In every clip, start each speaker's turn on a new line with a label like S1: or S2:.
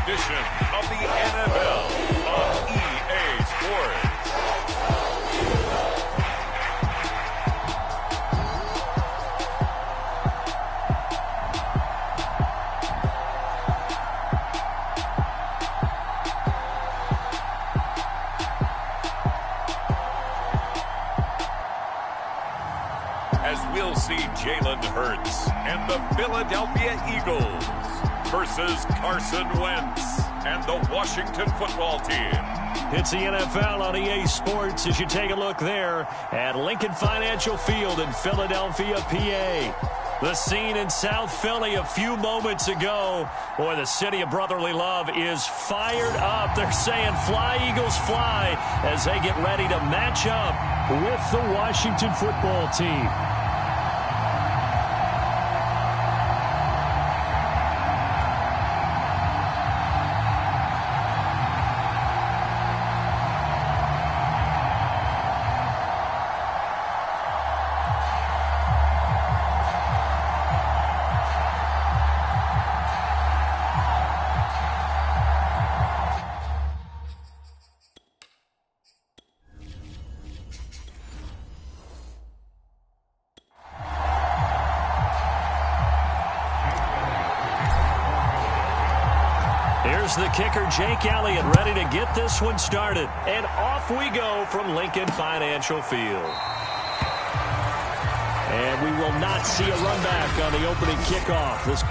S1: edition of the NFL on EA Sports. As we'll see Jalen Hurts and the Philadelphia Eagles versus Carson Wentz and the Washington football team.
S2: It's the NFL on EA Sports as you take a look there at Lincoln Financial Field in Philadelphia, PA. The scene in South Philly a few moments ago. Boy, the city of brotherly love is fired up. They're saying fly, Eagles, fly, as they get ready to match up with the Washington football team. Here's the kicker, Jake Elliott, ready to get this one started. And off we go from Lincoln Financial Field. And we will not see a run back on the opening kickoff. This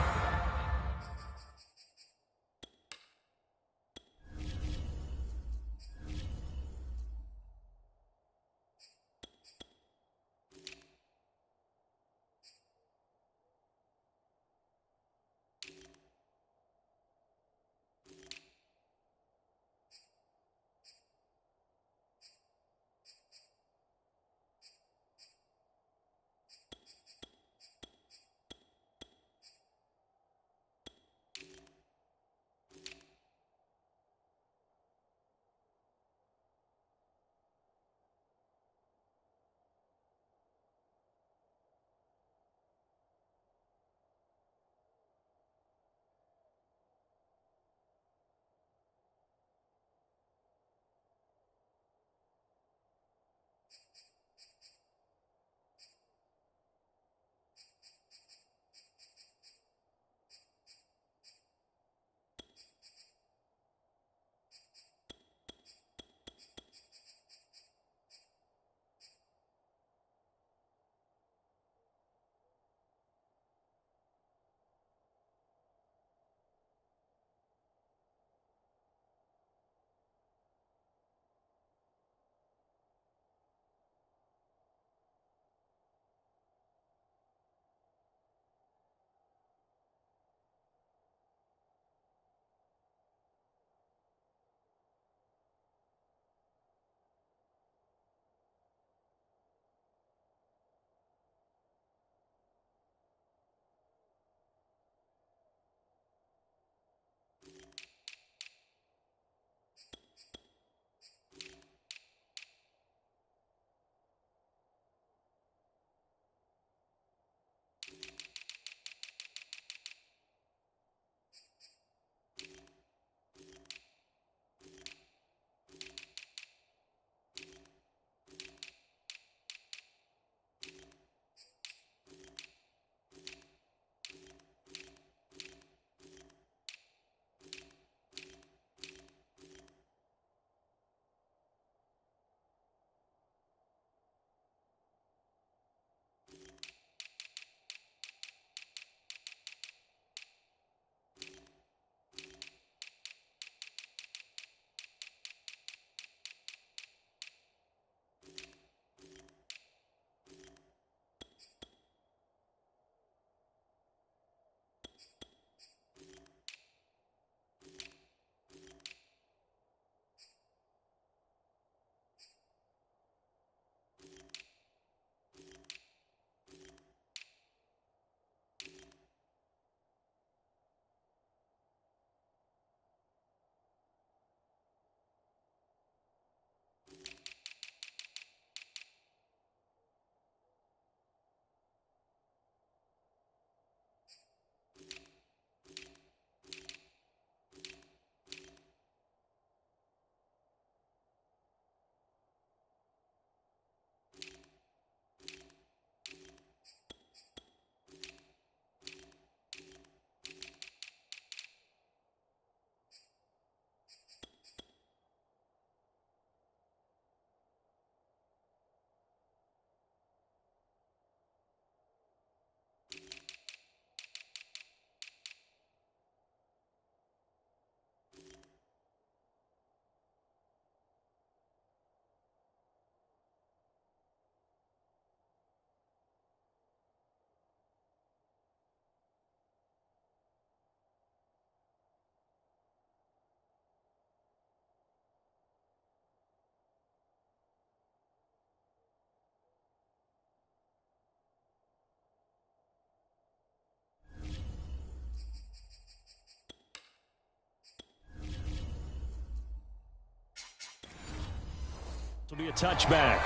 S2: This will be a touchback.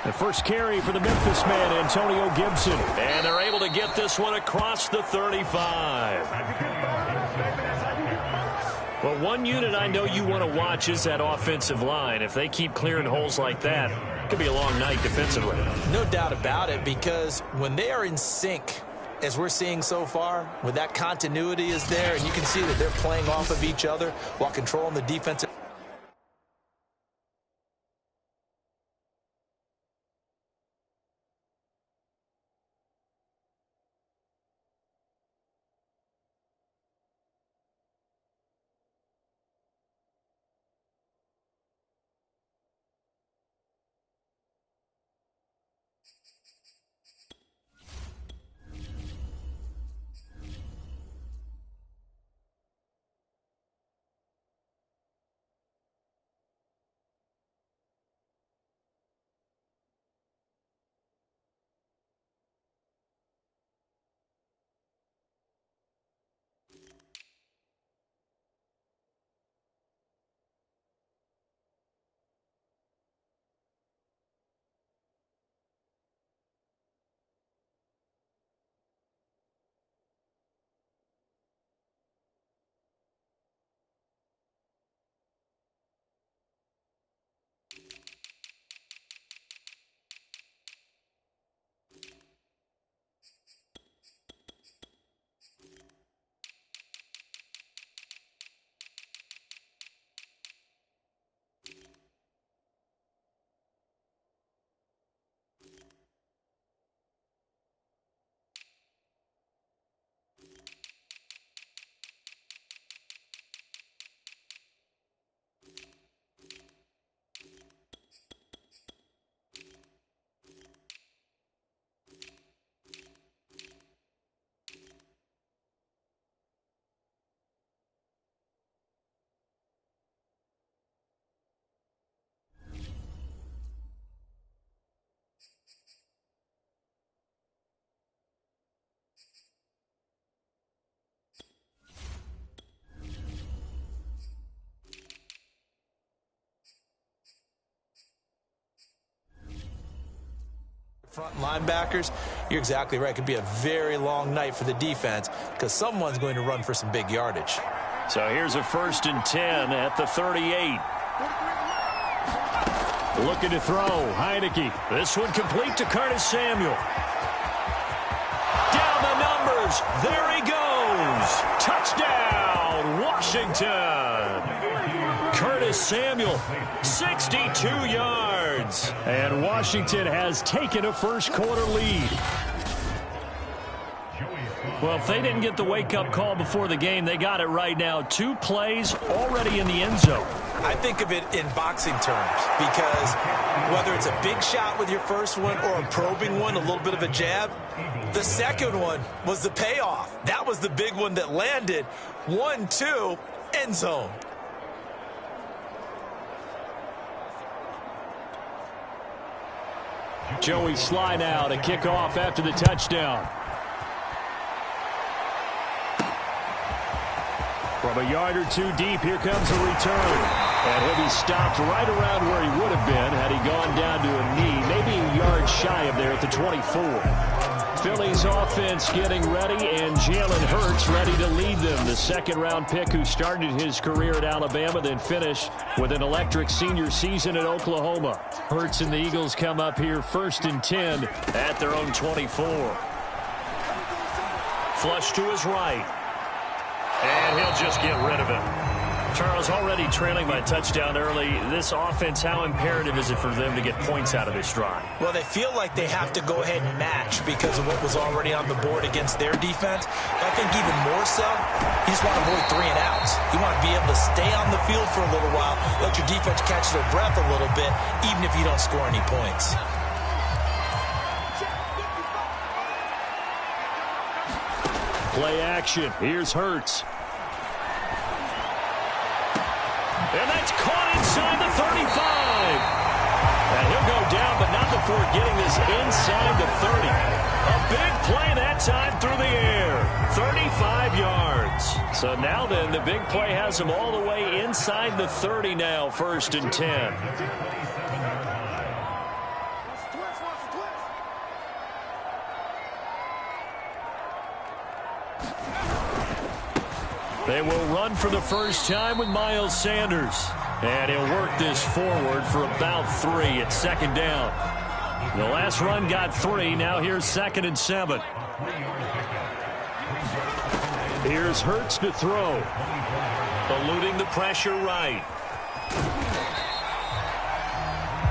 S2: The first carry for the Memphis man, Antonio Gibson. And they're able to get this one across the 35. Well, one unit I know you want to watch is that offensive line. If they keep clearing holes like that, it could be a long night defensively.
S3: No doubt about it, because when they are in sync, as we're seeing so far, when that continuity is there, and you can see that they're playing off of each other while controlling the defensive. Front linebackers, you're exactly right. It could be a very long night for the defense because someone's going to run for some big yardage.
S2: So here's a 1st and 10 at the 38. Looking to throw, Heineke. This one complete to Curtis Samuel. Down the numbers. There he goes. Touchdown, Washington. Curtis Samuel, 62 yards. And Washington has taken a first-quarter lead. Well, if they didn't get the wake-up call before the game, they got it right now. 2 plays already in the end zone.
S3: I think of it in boxing terms because whether it's a big shot with your first one or a probing one, a little bit of a jab, the second one was the payoff. That was the big one that landed. 1-2, end zone.
S2: Joey Sly now to kick off after the touchdown. From a yard or 2 deep, here comes a return. And he'll be stopped right around where he would have been had he gone down to a knee, maybe a yard shy of there at the 24. Philly's offense getting ready, and Jalen Hurts ready to lead them. The second-round pick who started his career at Alabama, then finished with an electric senior season at Oklahoma. Hurts and the Eagles come up here 1st and 10 at their own 24. Flush to his right. And he'll just get rid of it. Charles, already trailing by a touchdown early. This offense, how imperative is it for them to get points out of this drive?
S3: Well, they feel like they have to go ahead and match because of what was already on the board against their defense. But I think even more so, you just want to avoid 3 and outs. You want to be able to stay on the field for a little while, let your defense catch their breath a little bit, even if you don't score any points.
S2: Play action. Here's Hurts. And that's caught inside the 35. And he'll go down, but not before getting this inside the 30. So now then, the big play has them all the way inside the 30 now, 1st and 10. They will run for the first time with Miles Sanders. And he'll work this forward for about 3 at 2nd down. The last run got 3. Now here's 2nd and 7. Here's Hurts to throw. Eluding the pressure right.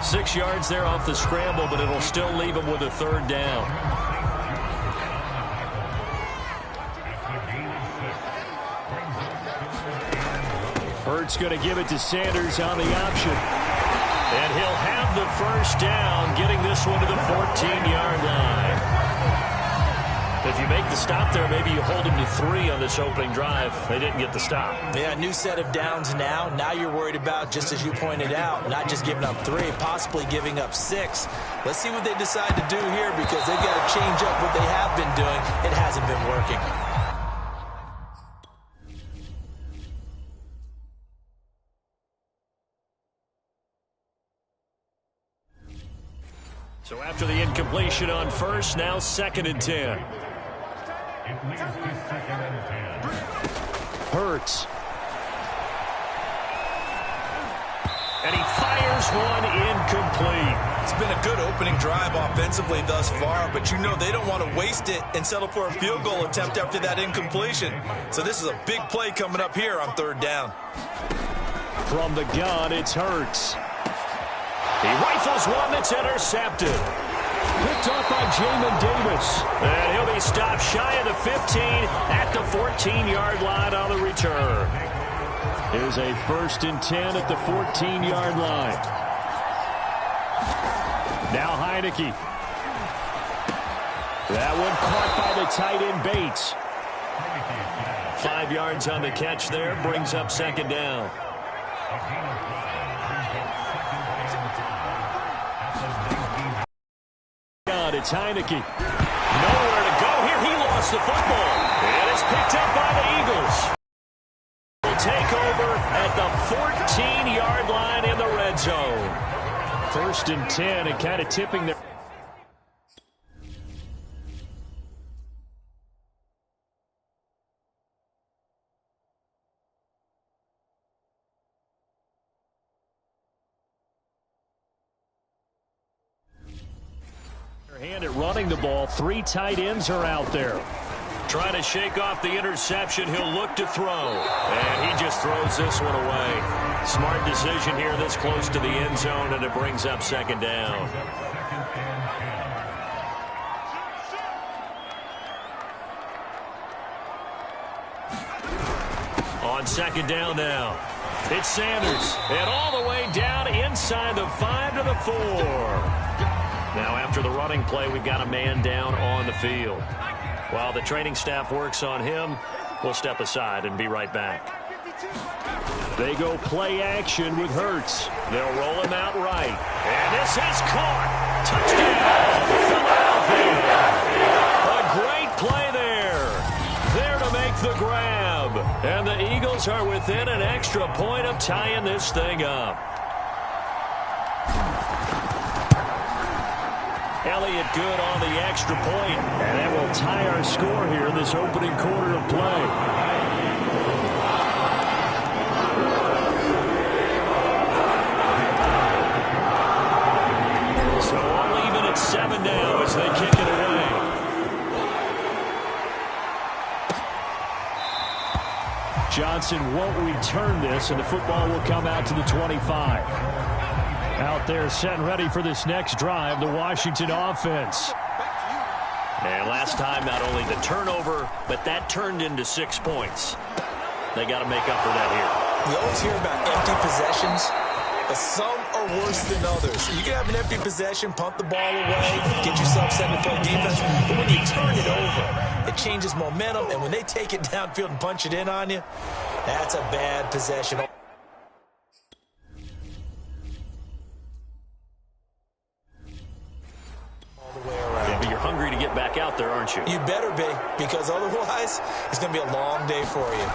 S2: 6 yards there off the scramble, but it'll still leave him with a 3rd down. Hurts going to give it to Sanders on the option. And he'll have the 1st down, getting this one to the 14-yard line. If you make the stop there, maybe you hold them to 3 on this opening drive. They didn't get the stop.
S3: Yeah, new set of downs now. Now you're worried about, just as you pointed out, not just giving up 3, possibly giving up 6. Let's see what they decide to do here, because they've got to change up what they have been doing. It hasn't been working.
S2: So after the incompletion on 1st, now 2nd and 10. Hurts. And he fires one incomplete.
S3: It's been a good opening drive offensively thus far, but you know they don't want to waste it and settle for a field goal attempt after that incompletion. So this is a big play coming up here on 3rd down.
S2: From the gun, it's Hurts. He rifles one that's intercepted. Picked up by Jamin Davis. And he'll be stopped shy of the 15 at the 14-yard line on the return. Here's a 1st and 10 at the 14-yard line. Now Heineke. That one caught by the tight end Bates. 5 yards on the catch there, brings up 2nd down. It's Heineke. Nowhere to go here. He lost the football. And it's picked up by the Eagles. Will take over at the 14-yard line in the red zone. 1st and 10 and kind of tipping their... Hand at running the ball. 3 tight ends are out there. Trying to shake off the interception. He'll look to throw. And he just throws this one away. Smart decision here this close to the end zone, and it brings up 2nd down. On 2nd down now. It's Sanders. And all the way down inside the 5 to the 4. Now, after the running play, we've got a man down on the field. While the training staff works on him, we'll step aside and be right back. They go play action with Hurts. They'll roll him out right. And this is caught. Touchdown, Philadelphia. A great play there. There to make the grab. And the Eagles are within an extra point of tying this thing up. Elliott good on the extra point, and that will tie our score here in this opening quarter of play. So all even at 7 now as they kick it away. Johnson won't return this, and the football will come out to the 25. Out there set and ready for this next drive, the Washington offense. And last time, not only the turnover, but that turned into 6 points. They got to make up for that here.
S3: You always hear about empty possessions, but some are worse than others. You can have an empty possession, pump the ball away, get yourself set to play defense, but when you turn it over, it changes momentum, and when they take it downfield and punch it in on you, that's a bad possession.
S2: quarterback back out there, aren't you?
S3: You better be, because otherwise it's going to be a long day for you.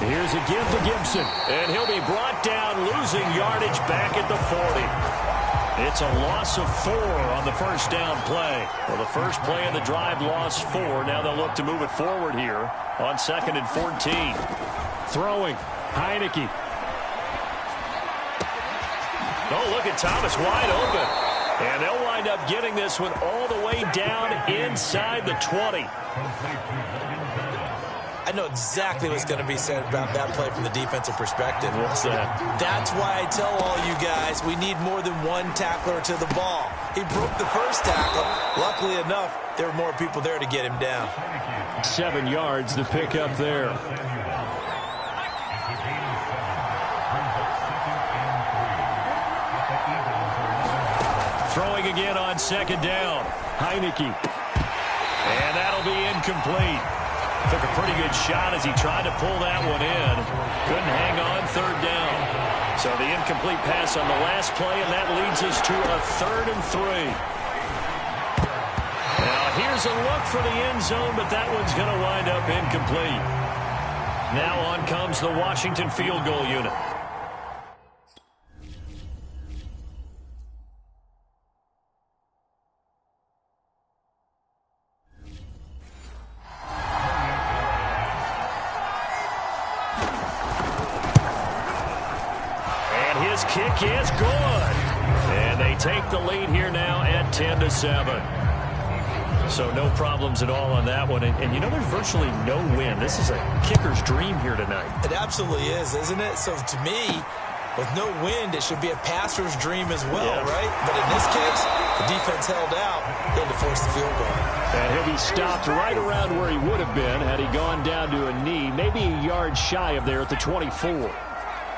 S2: Here's a give to Gibson, and he'll be brought down, losing yardage back at the 40. It's a loss of 4 on the first down play. Well, the first play of the drive lost 4. Now they'll look to move it forward here on 2nd and 14. Throwing, Heineke. Oh, look at Thomas wide open. And they'll wind up getting this one all the way down inside the 20.
S3: I know exactly what's going to be said about that play from the defensive perspective.
S2: What's that?
S3: That's why I tell all you guys we need more than one tackler to the ball. He broke the first tackle. Luckily enough, there were more people there to get him down.
S2: 7 yards to pick up there. Throwing again on 2nd down. Heineke. And that'll be incomplete. Took a pretty good shot as he tried to pull that one in. Couldn't hang on 3rd down. So the incomplete pass on the last play, and that leads us to a 3rd and 3. Now here's a look for the end zone, but that one's going to wind up incomplete. Now on comes the Washington field goal unit. Kick is good. And they take the lead here now at 10-7. So no problems at all on that one. And you know, there's virtually no wind. This is a kicker's dream here tonight.
S3: It absolutely is, isn't it? So to me, with no wind, it should be a passer's dream as well, right? But in this case, the defense held out. They had to force the field goal.
S2: And he'll be stopped right around where he would have been had he gone down to a knee, maybe a yard shy of there at the 24.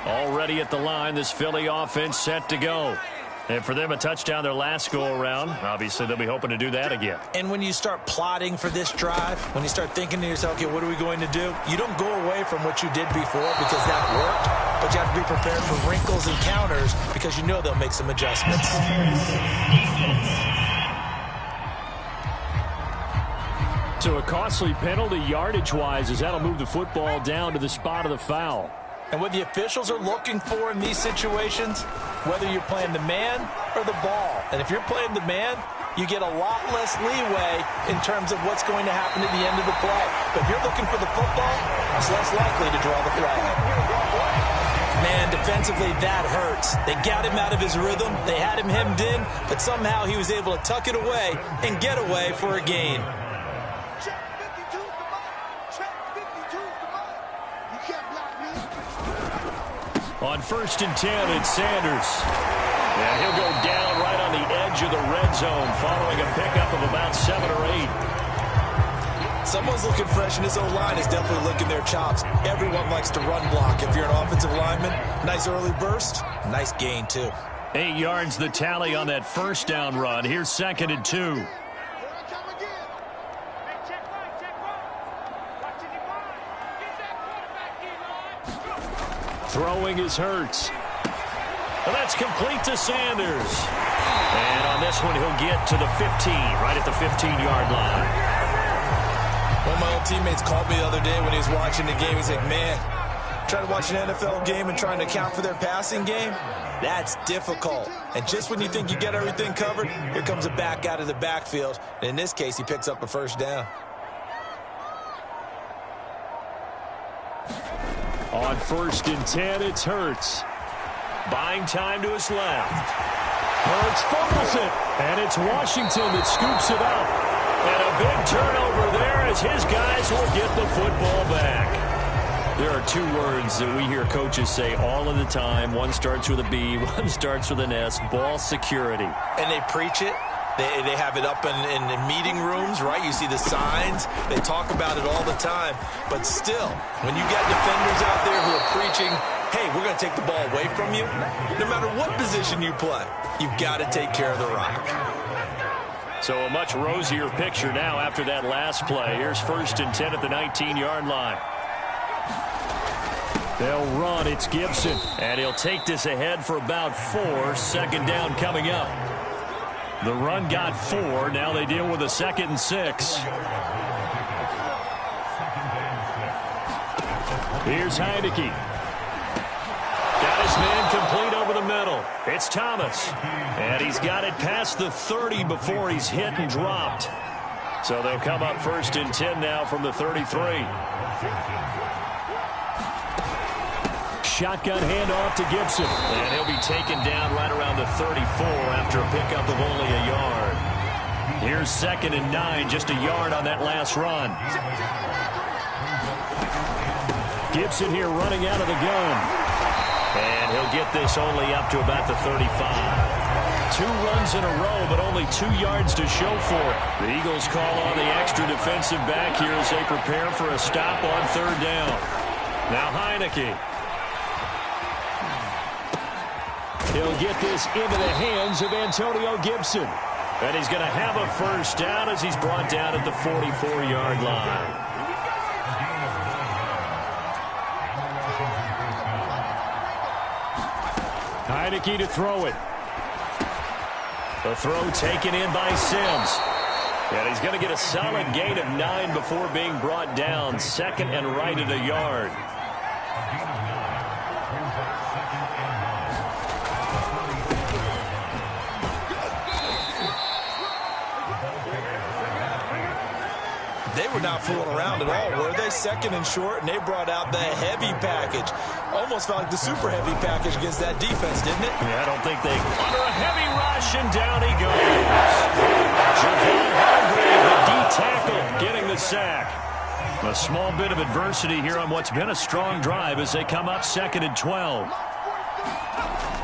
S2: Already at the line, this Philly offense set to go. And for them, a touchdown their last go-around. Obviously, they'll be hoping to do that again.
S3: And when you start plotting for this drive, when you start thinking to yourself, okay, what are we going to do? You don't go away from what you did before because that worked, but you have to be prepared for wrinkles and counters because you know they'll make some adjustments.
S2: So a costly penalty yardage-wise as that'll move the football down to the spot of the foul.
S3: And what the officials are looking for in these situations, whether you're playing the man or the ball. And if you're playing the man, you get a lot less leeway in terms of what's going to happen at the end of the play. But if you're looking for the football, it's less likely to draw the flag. Man, defensively, that hurts. They got him out of his rhythm. They had him hemmed in, but somehow he was able to tuck it away and get away for a gain.
S2: On 1st and 10, it's Sanders. And he'll go down right on the edge of the red zone following a pickup of about 7 or 8.
S3: Someone's looking fresh, and his O-line is definitely licking their chops. Everyone likes to run block. If you're an offensive lineman, nice early burst, nice gain, too.
S2: 8 yards the tally on that first down run. Here's 2nd and 2. Throwing is Hurts. And that's complete to Sanders. And on this one, he'll get to the 15, right at the 15-yard line.
S3: One of my old teammates called me the other day when he was watching the game. He's like, man, trying to watch an NFL game and trying to account for their passing game, that's difficult. And just when you think you get everything covered, here comes a back out of the backfield. And in this case, he picks up a first down.
S2: On 1st and 10, it's Hurts. Buying time to his left. Hurts fumbles it, and it's Washington that scoops it up. And a big turnover there as his guys will get the football back. There are 2 words that we hear coaches say all of the time. One starts with a B, one starts with an S, ball security.
S3: And they preach it. They have it up in meeting rooms, right? You see the signs. They talk about it all the time. But still, when you got defenders out there who are preaching, hey, we're going to take the ball away from you, no matter what position you play, you've got to take care of the rock.
S2: So a much rosier picture now after that last play. Here's 1st and 10 at the 19-yard line. They'll run. It's Gibson. And he'll take this ahead for about 4. 2nd down coming up. The run got 4. Now they deal with a 2nd and 6. Here's Heineke. Got his man complete over the middle. It's Thomas. And he's got it past the 30 before he's hit and dropped. So they'll come up 1st and 10 now from the 33. Shotgun handoff to Gibson. And he'll be taken down right around the 34 after a pickup of only a yard. Here's 2nd and 9, just a yard on that last run. Gibson here running out of the gun. And he'll get this only up to about the 35. 2 runs in a row, but only 2 yards to show for it. The Eagles call on the extra defensive back here as they prepare for a stop on 3rd down. Now Heineke. He'll get this into the hands of Antonio Gibson. And he's going to have a 1st down as he's brought down at the 44-yard line. Heineke to throw it. The throw taken in by Sims. And he's going to get a solid gain of 9 before being brought down. 2nd and right at a yard.
S3: They were not fooling around at all, were they? 2nd and short, and they brought out the heavy package. Almost felt like the super heavy package against that defense, didn't it?
S2: Yeah, I don't think they... Under a heavy rush, and down he goes. Javon Hargrave, the D-tackle, getting the sack. A small bit of adversity here on what's been a strong drive as they come up 2nd and 12.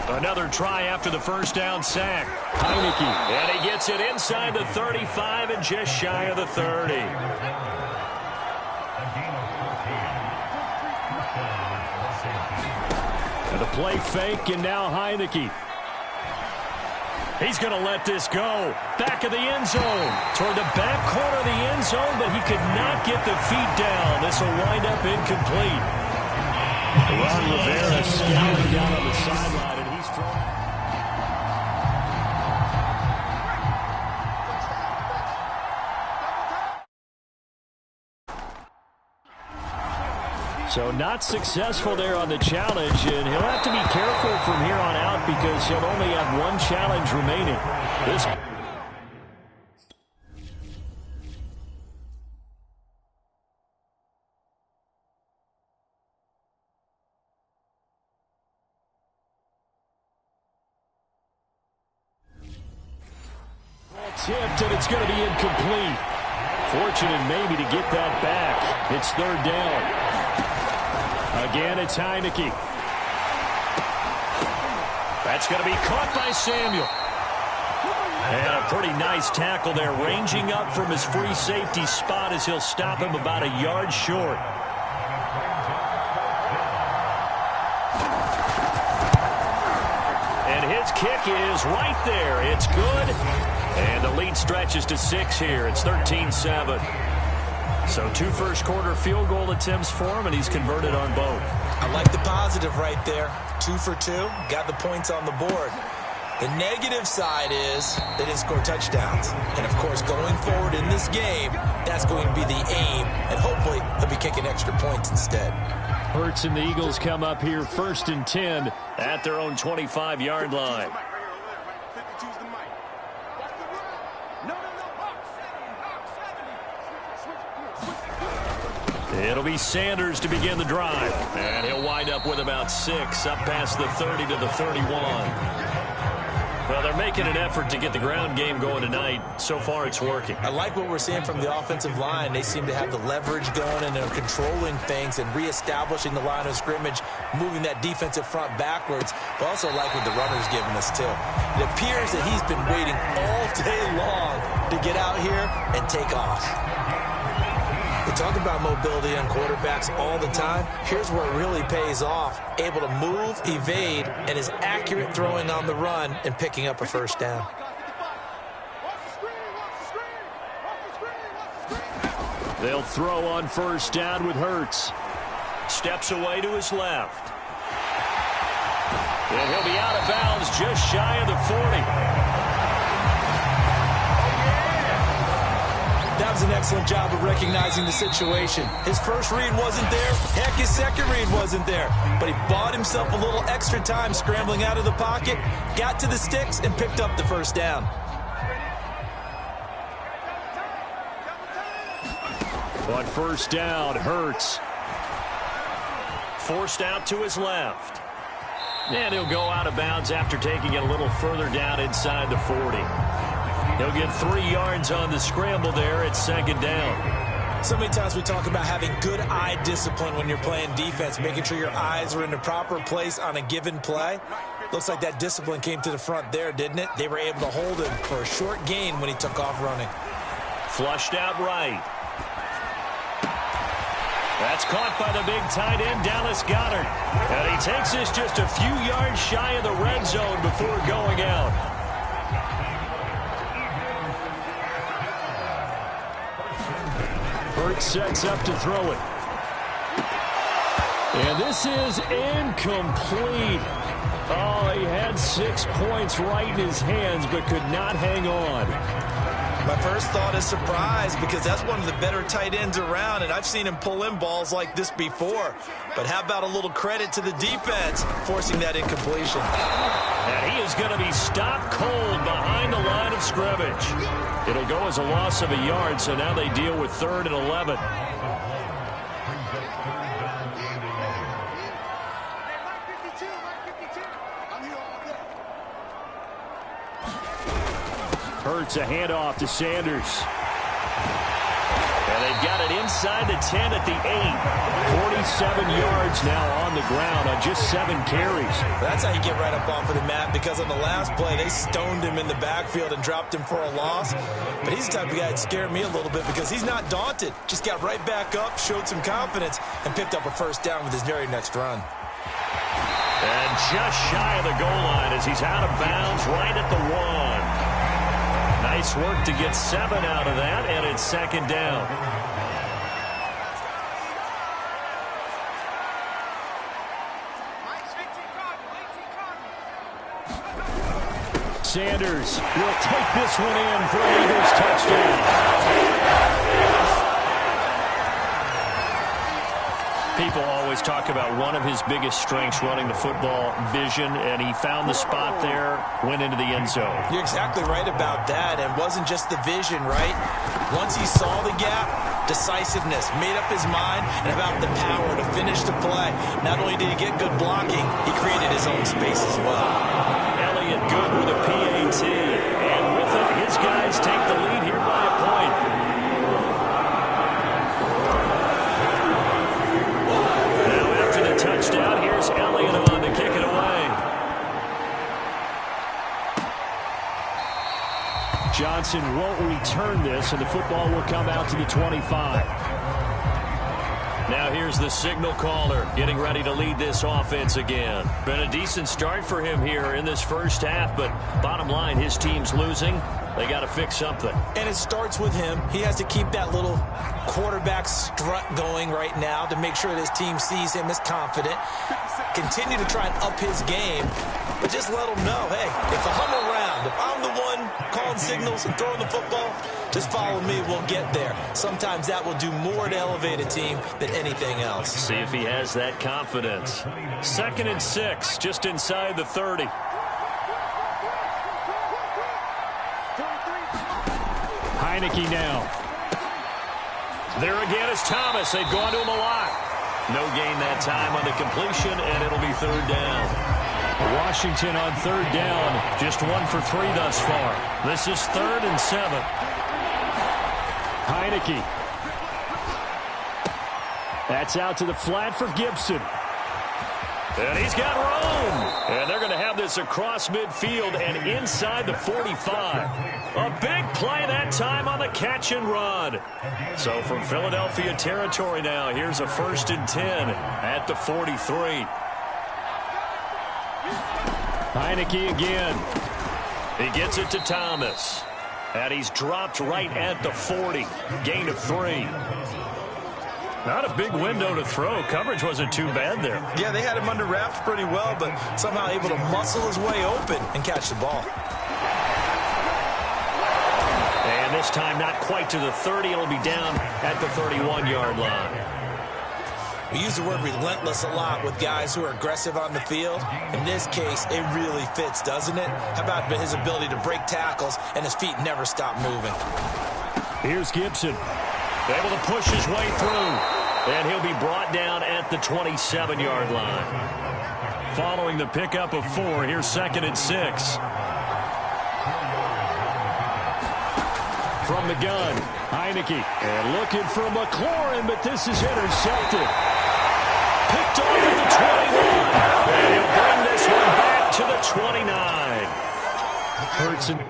S2: Another try after the 1st down sack. Heineke. And he gets it inside the 35 and just shy of the 30. And the play fake, and now Heineke. He's going to let this go. Back of the end zone. Toward the back corner of the end zone, but he could not get the feet down. This will wind up incomplete. Ron Rivera scouting down on the sideline, and he's throwing. So not successful there on the challenge, and he'll have to be careful from here on out because he'll only have 1 challenge remaining. Tipped, and it's going to be incomplete. Fortunate maybe to get that back. It's 3rd down. Again, it's Heineke. That's going to be caught by Samuel. And a pretty nice tackle there, ranging up from his free safety spot as he'll stop him about a yard short. And his kick is right there. It's good. And the lead stretches to 6 here. It's 13-7. So 2 first-quarter field goal attempts for him, and he's converted on both.
S3: I like the positive right there. 2 for 2. Got the points on the board. The negative side is they didn't score touchdowns. And, of course, going forward in this game, that's going to be the aim. And hopefully they'll be kicking extra points instead.
S2: Hurts and the Eagles come up here 1st and 10 at their own 25-yard line. It'll be Sanders to begin the drive. And he'll wind up with about 6 up past the 30 to the 31. Well, they're making an effort to get the ground game going tonight. So far, it's working.
S3: I like what we're seeing from the offensive line. They seem to have the leverage going, and they're controlling things and reestablishing the line of scrimmage, moving that defensive front backwards. But also like what the runner's giving us, too. It appears that he's been waiting all day long to get out here and take off. We talk about mobility on quarterbacks all the time. Here's where it really pays off. Able to move, evade, and is accurate throwing on the run and picking up a 1st down.
S2: They'll throw on 1st down with Hurts. Steps away to his left. And he'll be out of bounds just shy of the 40.
S3: does an excellent job of recognizing the situation. His first read wasn't there. Heck, his second read wasn't there. But he bought himself a little extra time scrambling out of the pocket, got to the sticks, and picked up the first down.
S2: On first down, Hurts. Forced out to his left. And he'll go out of bounds after taking it a little further down inside the 40. He'll get 3 yards on the scramble there at second down.
S3: So many times we talk about having good eye discipline when you're playing defense, making sure your eyes are in the proper place on a given play. Looks like that discipline came to the front there, didn't it? They were able to hold him for a short gain when he took off running.
S2: Flushed out right. That's caught by the big tight end, Dallas Goedert. And he takes this just a few yards shy of the red zone before going out. Hurts sets up to throw it. And this is incomplete. Oh, he had 6 points right in his hands, but could not hang on.
S3: My first thought is surprise, because that's one of the better tight ends around, and I've seen him pull in balls like this before. But how about a little credit to the defense forcing that incompletion?
S2: And he is going to be stopped cold behind the line of scrimmage. It'll go as a loss of a yard, so now they deal with 3rd and 11. Hurts a handoff to Sanders. And they've got it inside the 10 at the 8. 47 yards now on the ground on just 7 carries.
S3: That's how you get right up off of the mat, because on the last play, they stoned him in the backfield and dropped him for a loss. But he's the type of guy that scared me a little bit, because he's not daunted. Just got right back up, showed some confidence, and picked up a first down with his very next run.
S2: And just shy of the goal line as he's out of bounds right at the 1. Nice work to get 7 out of that, and it's second down. Sanders will take this one in for an Eagles touchdown. People always talk about one of his biggest strengths running the football, vision, and he found the spot there, went into the end zone.
S3: You're exactly right about that, and it wasn't just the vision, right? Once he saw the gap, decisiveness, made up his mind, and about the power to finish the play. Not only did he get good blocking, he created his own space as well.
S2: Elliott good with a PAT, and with it, his guys take the lead here by a point. Touchdown. Here's Elliott on to kick it away. Johnson won't return this, and the football will come out to the 25. Now here's the signal caller getting ready to lead this offense again. Been a decent start for him here in this first half, but bottom line, his team's losing. They got to fix something.
S3: And it starts with him. He has to keep that little quarterback strut going right now to make sure that his team sees him as confident. Continue to try and up his game, but just let him know, hey, if I'm around, if I'm the one calling signals and throwing the football, just follow me, we'll get there. Sometimes that will do more to elevate a team than anything else.
S2: See if he has that confidence. 2nd and 6, just inside the 30. Heineke now. There again is Thomas. They've gone to him a lot. No gain that time on the completion, and it'll be 3rd down. Washington on 3rd down. Just 1 for 3 thus far. This is 3rd and 7. Heineke. That's out to the flat for Gibson. And he's got room. And they're going to have this across midfield and inside the 45. A big play that time on the catch and run. So from Philadelphia territory now, here's a 1st and 10 at the 43. Heineke again. He gets it to Thomas. And he's dropped right at the 40. Gain of 3. Not a big window to throw. Coverage wasn't too bad there.
S3: Yeah, they had him under wraps pretty well, but somehow able to muscle his way open and catch the ball.
S2: And this time not quite to the 30. It'll be down at the 31-yard line.
S3: We use the word relentless a lot with guys who are aggressive on the field. In this case, it really fits, doesn't it? How about his ability to break tackles and his feet never stop moving?
S2: Here's Gibson, able to push his way through, and he'll be brought down at the 27-yard line. Following the pickup of 4, here's 2nd and 6. From the gun, Heineke, and looking for McLaurin, but this is intercepted. Picked off at the 21, and he'll bring this one back to the 29. Hurts and the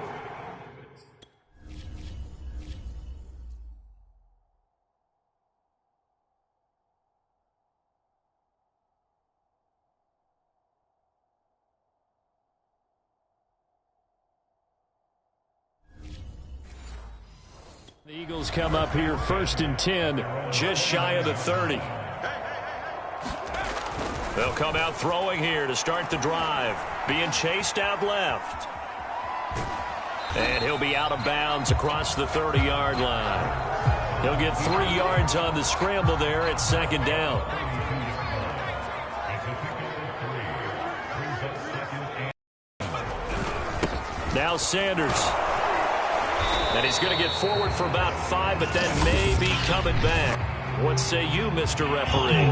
S2: Eagles come up here 1st and 10, just shy of the 30. They'll come out throwing here to start the drive. Being chased out left. And he'll be out of bounds across the 30-yard line. He'll get 3 yards on the scramble there at 2nd down. Now Sanders. And he's going to get forward for about 5, but then may be coming back. What say you, Mr. Referee?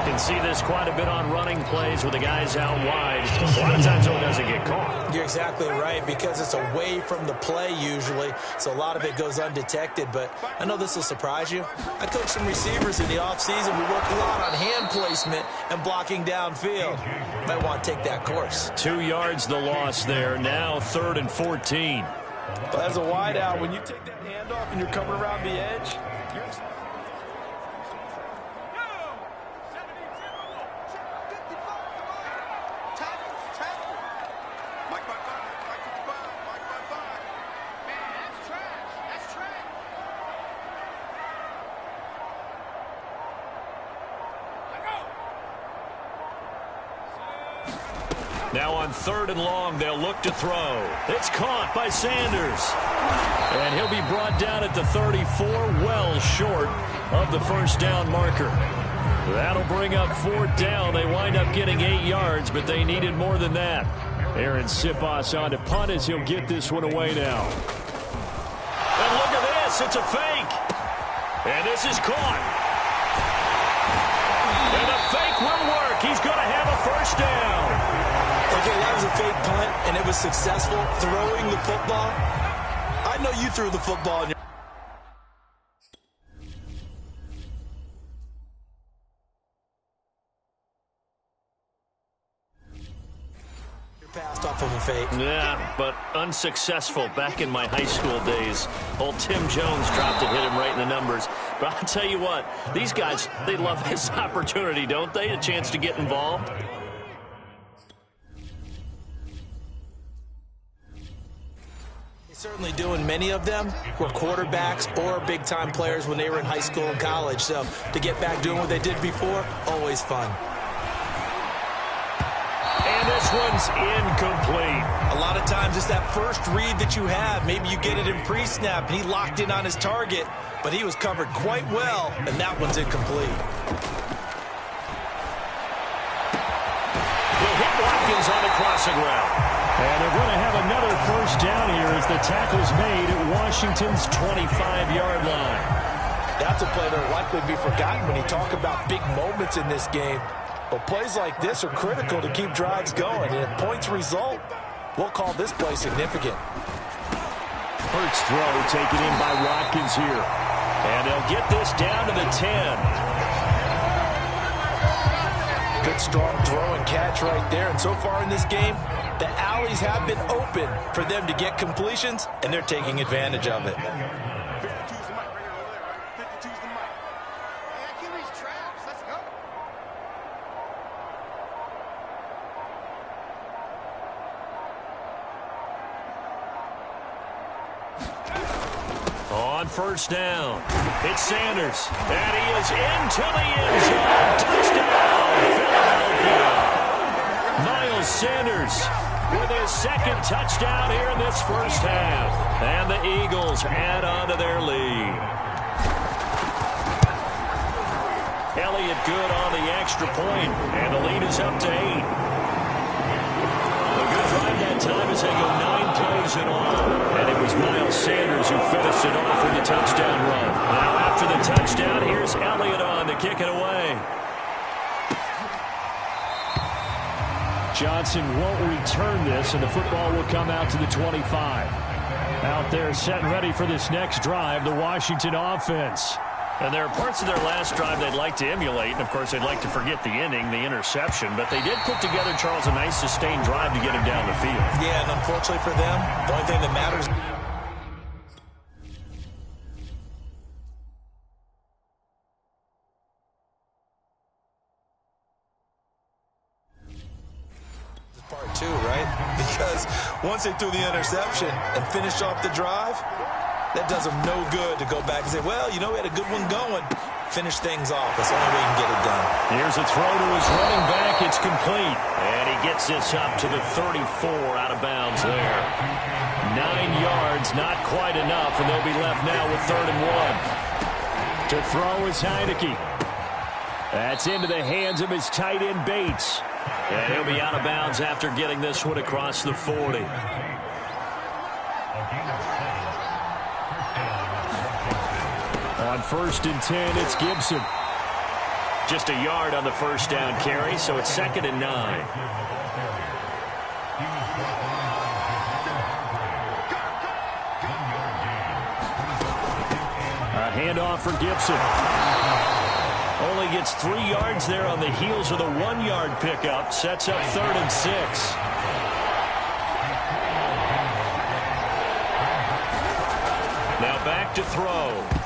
S2: Can see this quite a bit on running plays with the guys out wide. A lot of times it doesn't get caught.
S3: You're exactly right, because it's away from the play usually, so a lot of it goes undetected. But I know this will surprise you. I coach some receivers in the offseason. We work a lot on hand placement and blocking downfield. Might want to take that course.
S2: 2 yards the loss there. Now 3rd and 14.
S3: But as a wideout, when you take that handoff and you're coming around the edge, you're
S2: now on 3rd and long, they'll look to throw. It's caught by Sanders. And he'll be brought down at the 34, well short of the 1st down marker. That'll bring up 4th down. They wind up getting 8 yards, but they needed more than that. Aaron Siposs on to punt as he'll get this one away now. And look at this. It's a fake. And this is caught. And the fake will work. He's going to have a 1st down.
S3: Okay, that was a fake punt, and it was successful throwing the football. I know you threw the football in your passed off of a fake.
S2: Yeah, but unsuccessful back in my high school days. Old Tim Jones dropped it, hit him right in the numbers. But I'll tell you what, these guys, they love this opportunity, don't they? A chance to get involved.
S3: Certainly doing. Many of them were quarterbacks or big-time players when they were in high school and college. So to get back doing what they did before, always fun.
S2: And this one's incomplete.
S3: A lot of times it's that first read that you have. Maybe you get it in pre-snap, and he locked in on his target, but he was covered quite well, and that one's incomplete.
S2: He'll hit Watkins on the crossing route. And they're going to have another 1st down here as the tackle's made at Washington's 25-yard line.
S3: That's a play that will likely be forgotten when you talk about big moments in this game. But plays like this are critical to keep drives going. And if points result, we'll call this play significant.
S2: Hurts throw taken in by Watkins here. And they'll get this down to the 10.
S3: Good strong throw and catch right there. And so far in this game, the alleys have been open for them to get completions, and they're taking advantage of it.
S2: On 1st down, it's Sanders. And he is into the end zone. Touchdown, Philadelphia. Miles Sanders with his second touchdown here in this first half. And the Eagles add on to their lead. Elliott good on the extra point, and the lead is up to 8. A good drive that time as they go 9 plays in all. And it was Miles Sanders who finished it off with the touchdown run. Now after the touchdown, here's Elliott on to kick it away. Johnson won't return this, and the football will come out to the 25. Out there set and ready for this next drive, the Washington offense. And there are parts of their last drive they'd like to emulate, and of course they'd like to forget the inning, the interception, but they did put together, Charles, a nice sustained drive to get him down the field. Yeah, and unfortunately for them, the only thing that matters... part two, right? Because once they threw the interception and finished off the drive, that does them no good to go back and say, well, you know, we had a good one going. Finish things off. That's the only way you can get it done. Here's a throw to his running back. It's complete. And he gets this up to the 34 out of bounds there. 9 yards, not quite enough, and they'll be left now with 3rd and 1. To throw is Heineke. That's into the hands of his tight end, Bates. And he'll be out of bounds after getting this one across the 40. On 1st and 10, it's Gibson. Just a yard on the first down carry, so it's 2nd and 9. A handoff for Gibson. Only gets 3 yards there on the heels of the 1-yard pickup. Sets up 3rd and 6. Now back to throw.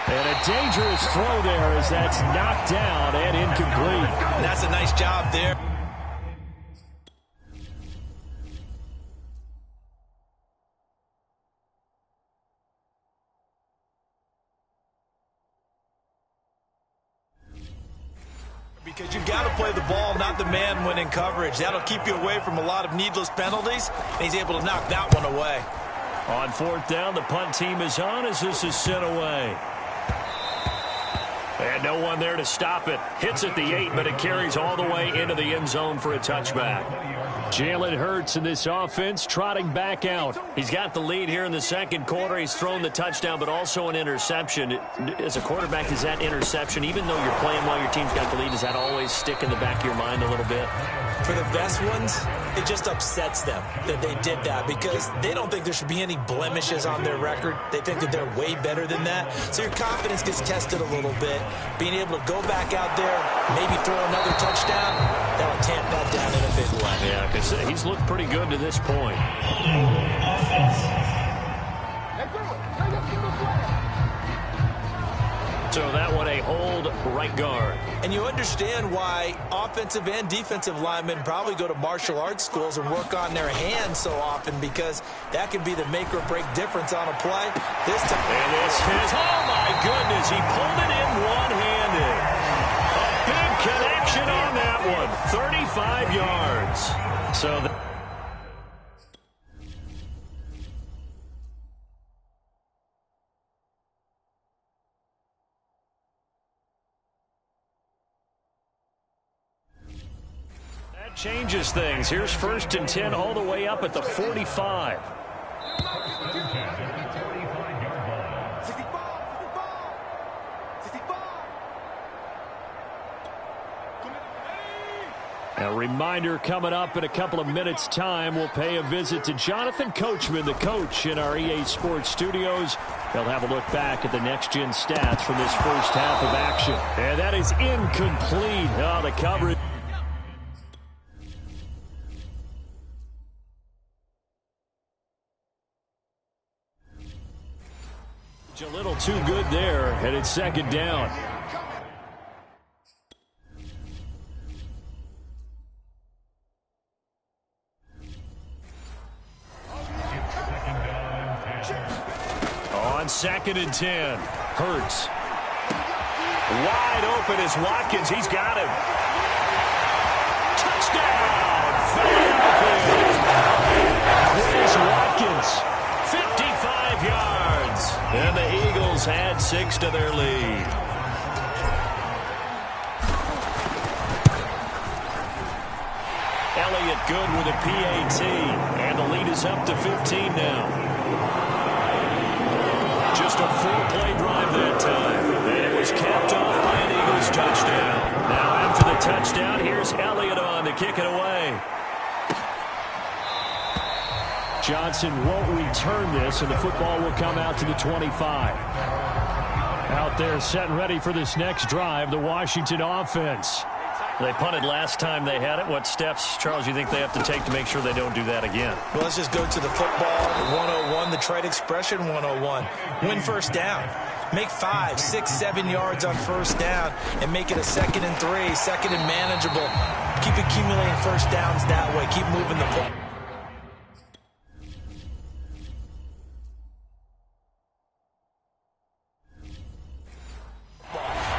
S2: And a dangerous throw there as that's knocked down and incomplete. And that's a nice job there. Because you've got to play the ball, not the man when in coverage. That'll keep you away from a lot of needless penalties, and he's able to knock that one away. On 4th down, the punt team is on as this is sent away. And no one there to stop it. Hits at the 8, but it carries all the way into the end zone for a touchback. Jalen Hurts in this offense trotting back out. He's got the lead here in the 2nd quarter. He's thrown the touchdown, but also an interception. As a quarterback, is that interception, even though you're playing while your team's got the lead, does that always stick in the back of your mind a little bit? For the best ones, it just upsets them that they did that because they don't think there should be any blemishes on their record. They think that they're way better than that. So your confidence gets tested a little bit. Being able to go back out there, maybe throw another touchdown, that'll tamp that down in a big way. Yeah, because he's looked pretty good to this point. So that one a hold right guard. And you understand why offensive and defensive linemen probably go to martial arts schools and work on their hands so often because that can be the make or break difference on a play. This time. And this is, oh my goodness, he pulled it in one-handed. A big connection on that one. 35 yards. So changes things. Here's 1st and 10 all the way up at the 45. A reminder coming up in a couple of minutes' time. We'll pay a visit to Jonathan Coachman, the coach in our EA Sports studios. They'll have a look back at the next-gen stats from this first half of action. And that is incomplete. Oh, the coverage. A little too good there, and it's 2nd down. On 2nd and 10, Hurts. Wide open is Watkins. He's got him. Touchdown, Philadelphia. 6 to their lead. Elliott good with a PAT, and the lead is up to 15 now. Just a 4-play drive that time, and it was capped off by an Eagles touchdown. Now after the touchdown, here's Elliott on to kick it away. Johnson won't return this, and the football will come out to the 25. Out there set and ready for this next drive, the Washington offense. They punted last time they had it. What steps, Charles, you think they have to take to make sure they don't do that again?
S3: Well, let's just go to the football 101, the trade expression 101. Win first down. Make 5, 6, 7 yards on first down and make it a 2nd and 3, 2nd and manageable. Keep accumulating first downs that way. Keep moving the football.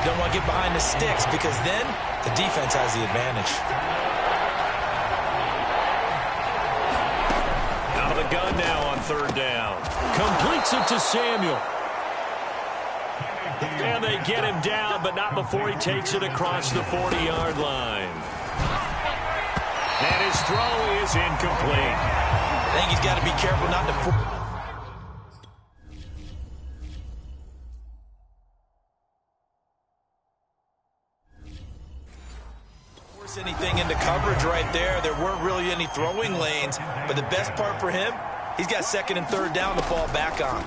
S3: Don't want to get behind the sticks because then the defense has the advantage.
S2: Out of the gun now on 3rd down. Completes it to Samuel. And they get him down, but not before he takes it across the 40-yard line. And his throw is incomplete.
S3: I think he's got to be careful not to... anything into coverage right there. There weren't really any throwing lanes, but the best part for him, he's got 2nd and 3rd down to fall back on.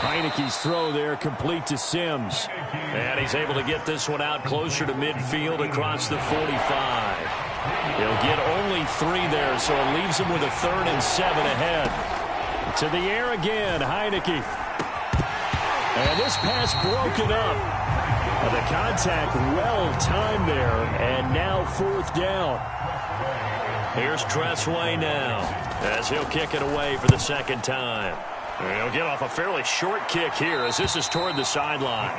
S2: Heineke's throw there complete to Sims. And he's able to get this one out closer to midfield across the 45. He'll get only 3 there, so it leaves him with a 3rd and 7 ahead. To the air again, Heineke. And this pass broken up. The contact well timed there, and now 4th down. Here's Tressway now, as he'll kick it away for the 2nd time. And he'll get off a fairly short kick here, as this is toward the sideline.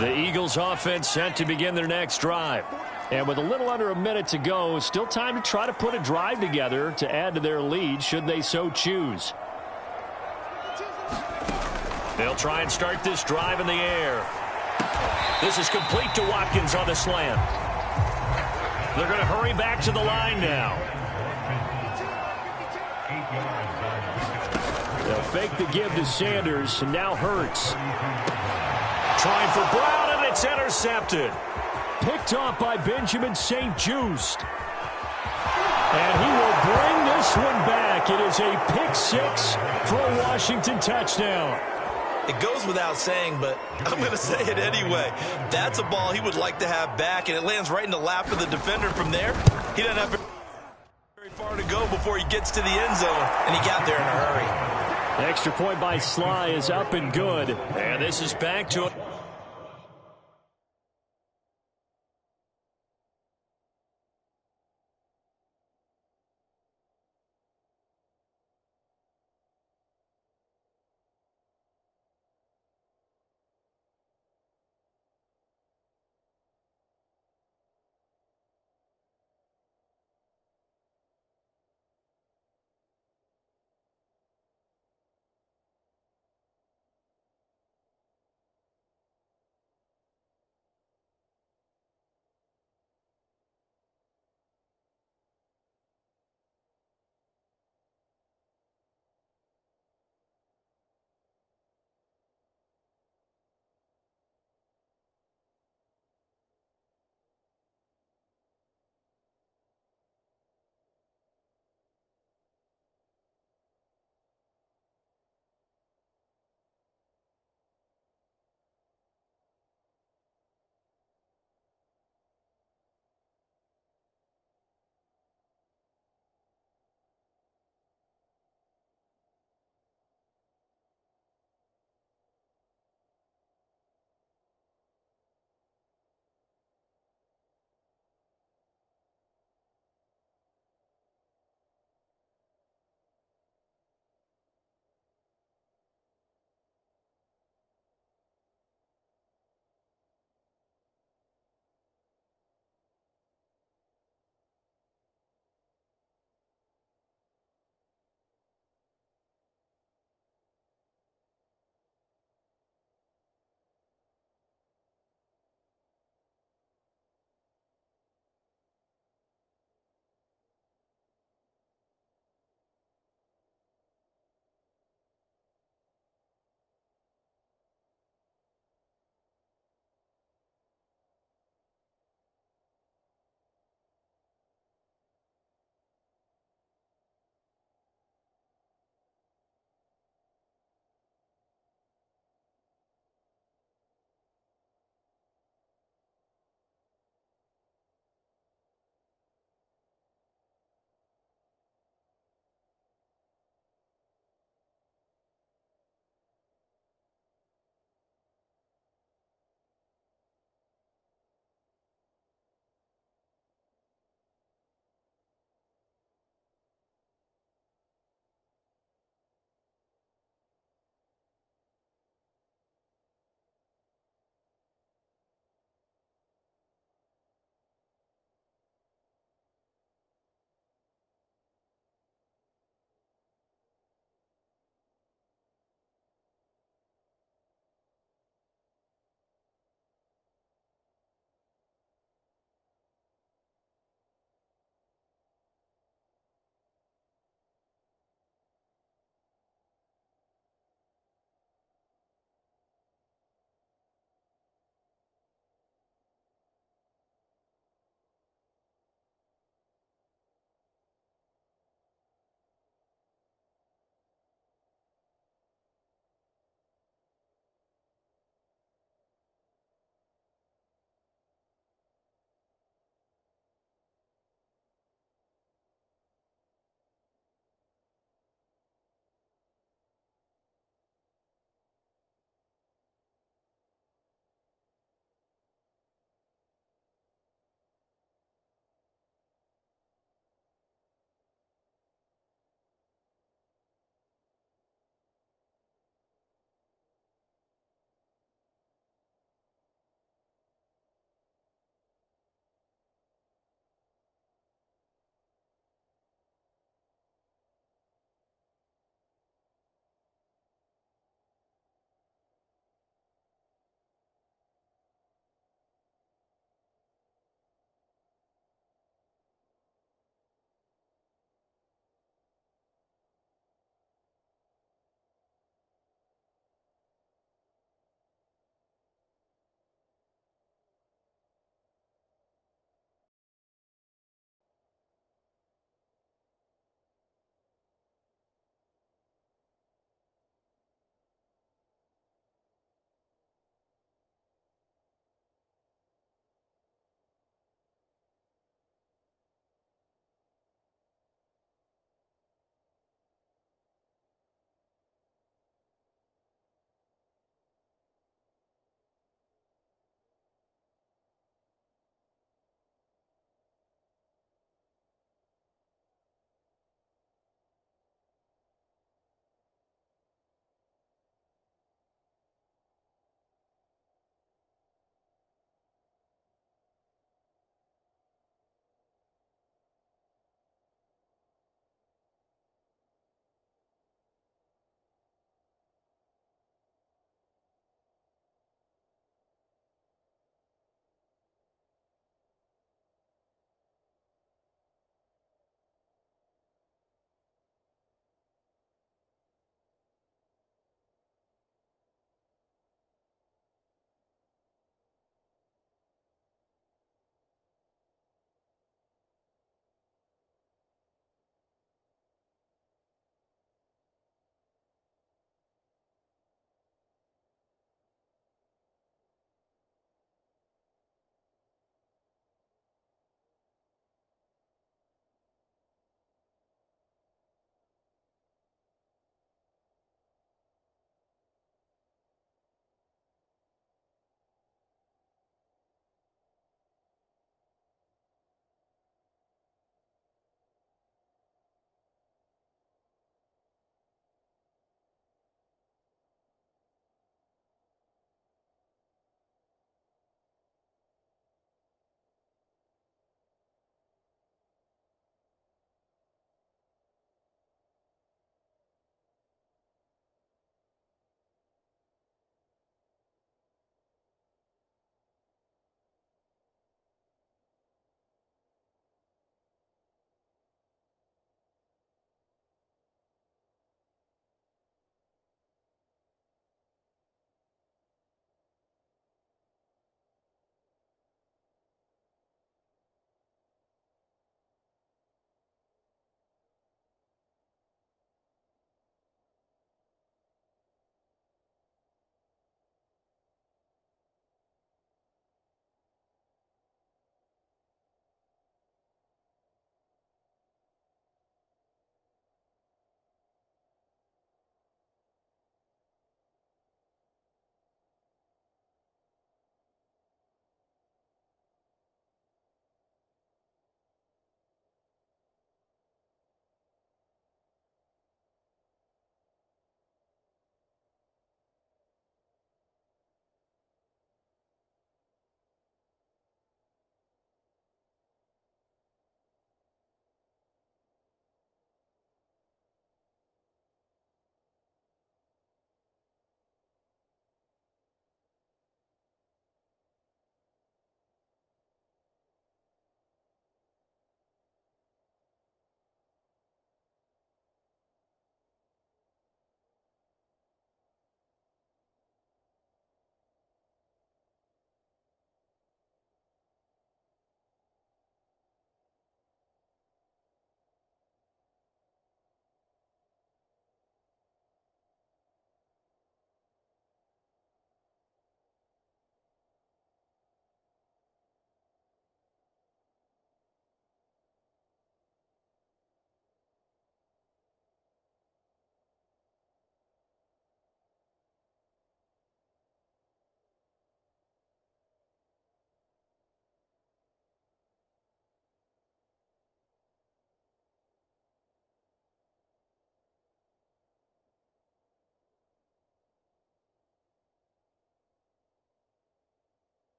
S2: The Eagles offense set to begin their next drive. And with a little under a minute to go, still time to try to put a drive together to add to their lead, should they so choose. They'll try and start this drive in the air. This is complete to Watkins on the slant. They're going to hurry back to the line now. They'll fake the give to Sanders, and now Hurts. Trying for Brown, and it's intercepted. Picked off by Benjamin St-Juste. And he will bring this one back. It is a pick 6 for a Washington touchdown.
S3: It goes without saying, but I'm going to say it anyway. That's a ball he would like to have back, and it lands right in the lap of the defender from there. He doesn't have very far to go before he gets to the end zone, and he got there in a hurry.
S2: The extra point by Sly is up and good. And this is back to